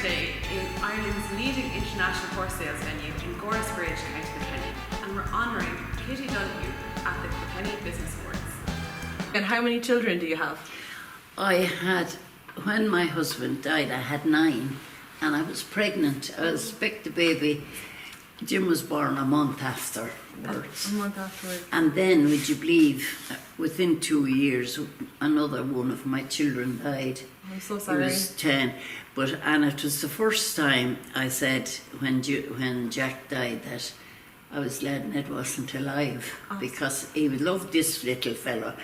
today in Ireland's leading international horse sales venue in Goresbridge, County Kilkenny, and we're honouring Kitty Donohoe at the Kilkenny Business Awards. And how many children do you have? When my husband died, I had 9, and I was pregnant. I was expecting the baby. Jim was born a month afterwards. A month afterwards. And then, would you believe, within 2 years, another one of my children died. I'm so sorry. He was 10. And it was the first time I said, when Jack died, that I was glad Ned wasn't alive, because he loved this little fella.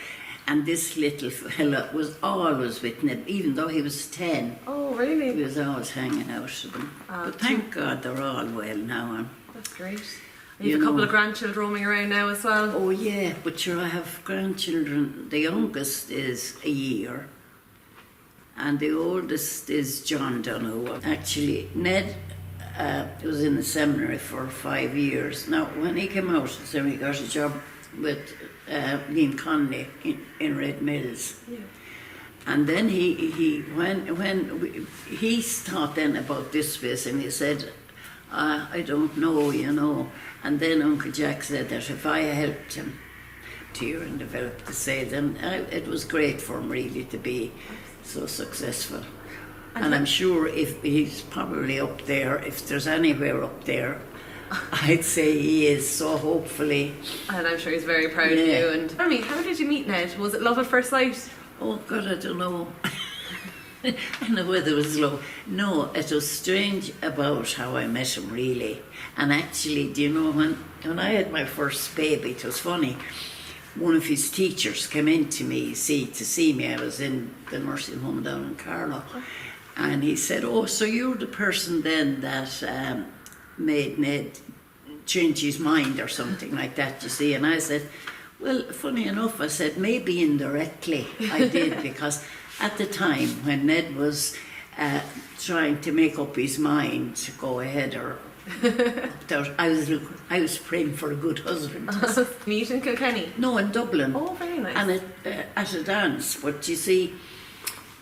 And this little fella was always with Ned, even though he was 10. Oh, really? He was always hanging out with them. But thank God they're all well now. That's great. You have a couple of grandchildren roaming around now as well? Oh yeah, but sure, I have grandchildren. The youngest is a year, and the oldest is John Donohoe. Actually, Ned was in the seminary for 5 years. Now, when he came out of the seminary, he got a job with Liam Connolly in Red Mills. Yeah. And then when he thought then about this place, and he said, I don't know, And then Uncle Jack said that if I helped him tear and develop the sale, then it was great for him really to be so successful. And I'm sure if he's probably up there, if there's anywhere up there, I'd say he is, so hopefully. And I'm sure he's very proud of you. And tell me, how did you meet Ned? Was it love at first sight? Oh God, I don't know. I know whether it was love. No, it was strange about how I met him really. And actually, do you know, when I had my first baby, it was funny. One of his teachers came in to me to see me. I was in the nursing home down in Carlow. And he said, oh, so you're the person then that made Ned change his mind or something like that, you see. And I said, well, funny enough, I said, maybe indirectly I did, because at the time when Ned was trying to make up his mind to go ahead or I was praying for a good husband. Meet in Kilkenny? No, in Dublin. Oh, very nice. And at a dance, but you see,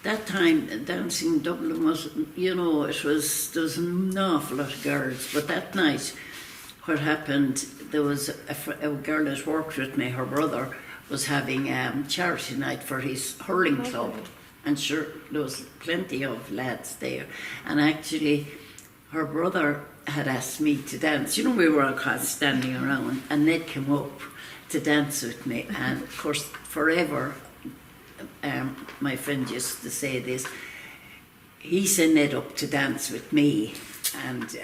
that time dancing in Dublin was, there was an awful lot of girls. But that night, what happened, there was a girl that worked with me, her brother was having charity night for his hurling club. And sure, there was plenty of lads there. And actually, her brother had asked me to dance. We were all kind of standing around, and Ned came up to dance with me. And of course, forever, my friend used to say this, he sent Ned up to dance with me. And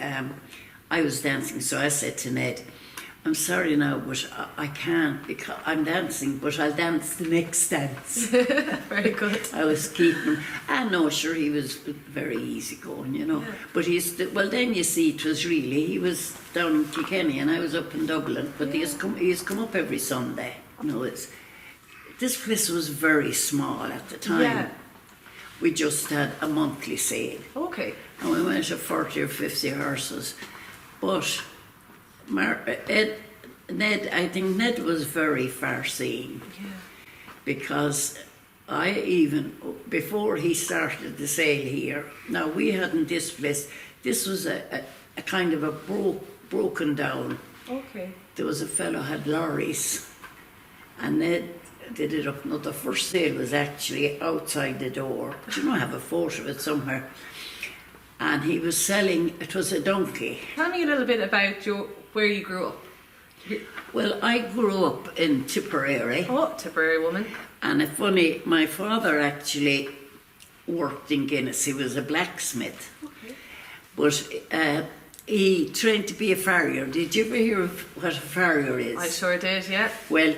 I was dancing, so I said to Ned, I'm sorry now, but I can't, because I'm dancing, but I'll dance the next dance. Very good. I was keeping, no, sure, he was very easygoing, Yeah. But then you see, it was really, he was down in Kilkenny and I was up in Dublin, but he has come up every Sunday. This place was very small at the time. Yeah. We just had a monthly sale. Okay. And we went to 40 or 50 horses. But Ned, I think Ned was very far-seeing. Yeah. Because before he started the sale here, now we hadn't this place, this was a kind of a broken down. Okay. There was a fellow had lorries, and Ned did it up. Now the first sale was actually outside the door. I have a photo of it somewhere. And he was selling, it was a donkey. Tell me a little bit about where you grew up. Well, I grew up in Tipperary. Oh, Tipperary woman. And it's funny, my father actually worked in Guinness. He was a blacksmith. Okay. But he trained to be a farrier. Did you ever hear of what a farrier is? I sure did, yeah. Well,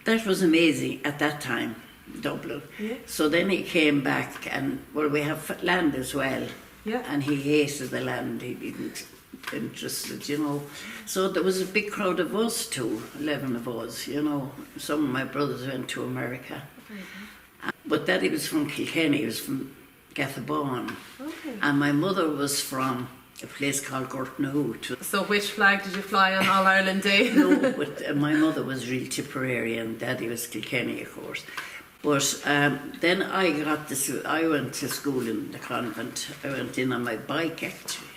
that was amazing at that time, Dublin. Yeah. So then he came back and, we have land as well. Yeah. And he hated the land, he didn't interested, So there was a big crowd of us too, 11 of us, Some of my brothers went to America. Okay. But Daddy was from Kilkenny, he was from Gathabon. Okay. And my mother was from a place called Donohoe. So which flag did you fly on All Ireland Day? No, but my mother was real Tipperary and Daddy was Kilkenny, of course. But then I went to school in the convent. I went in on my bike actually,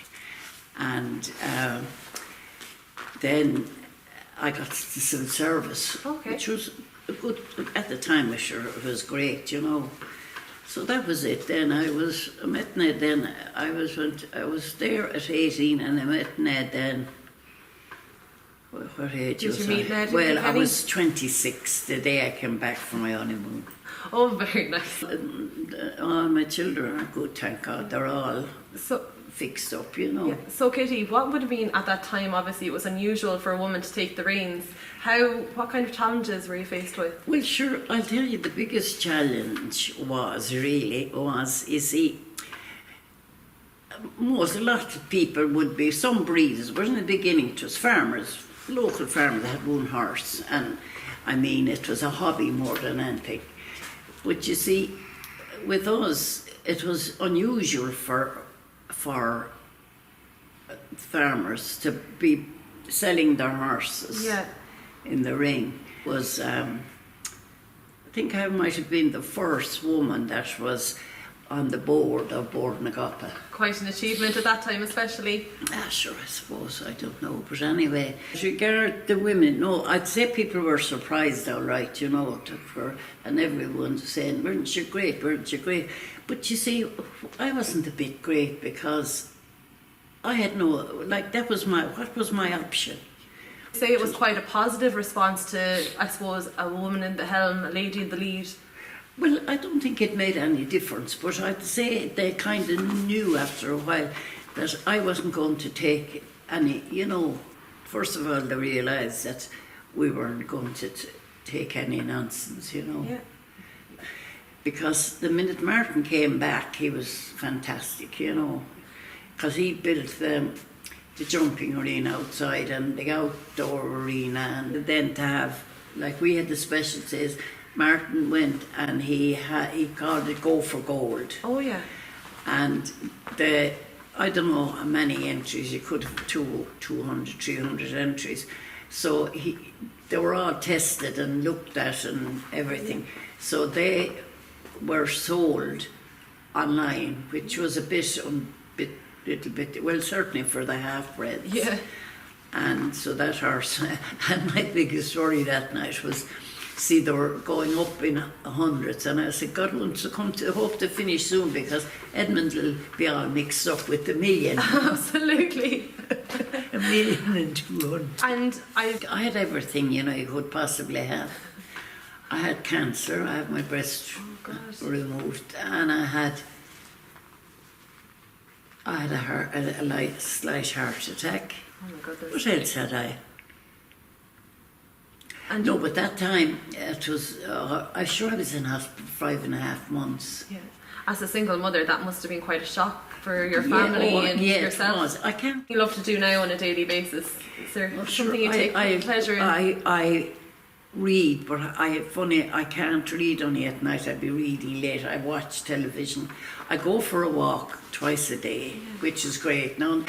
and then I got to civil service, which was a good at the time. It was great, you know. So that was it. Then I met Ned. Then I was there at 18, and I met Ned then. What age Did was you meet Ned? Well, I was 26 the day I came back from my honeymoon. Oh, very nice. All my children are good, thank God. They're all So fixed up, you know. yeah. So Kitty, what would have been at that time? Obviously, it was unusual for a woman to take the reins. What kind of challenges were you faced with? Well, sure, I'll tell you the biggest challenge was, you see, a lot of people would be, some breeders, but in the beginning it was farmers, local farmers that had one horse, and I mean it was a hobby more than anything. But you see, with us, it was unusual for farmers to be selling their horses in the ring. I think I might have been the first woman that was on the board of Board Nagapa. Quite an achievement at that time, especially. Sure, I suppose, I don't know. But anyway, as regard the women, no, I'd say people were surprised, all right, you know, and everyone saying, weren't you great, weren't you great? But you see, I wasn't a bit great because I had what was my option? Say it was quite a positive response to, I suppose, a woman in the helm, a lady in the lead. Well, I don't think it made any difference, but I'd say they kind of knew after a while that I wasn't going to take any, you know. First of all, they realised that we weren't going to take any nonsense, you know. Yeah. Because the minute Martin came back, he was fantastic, you know, because he built the jumping arena outside and the outdoor arena, and then to have, like we had the specialties. Martin went and he called it Go for Gold. Oh yeah. And I don't know how many entries, you could have 200, 300 entries. So they were all tested and looked at and everything. So they were sold online, which was a little bit, well, certainly for the half-breds. Yeah. And so that horse, and my biggest worry that night was, see, they were going up in hundreds, and I said, God wants to hope to finish soon because Edmund will be all mixed up with the million. Absolutely. 1,200,000. And I had everything, you know, you could possibly have. I had cancer, I had my breast removed, and I had a light slash heart attack. oh my God, What else had I? And No, but that time it was. I was in hospital 5.5 months. yeah. As a single mother, that must have been quite a shock for your family and yourself. It was. I can't. You love to do now on a daily basis. Is there something you take pleasure in? I read, but I can't read only at night. I'd be reading late. I watch television. I go for a walk twice a day, which is great. Now,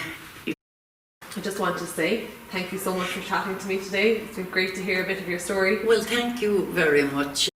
I just want to say thank you so much for chatting to me today. It's been great to hear a bit of your story. well, thank you very much.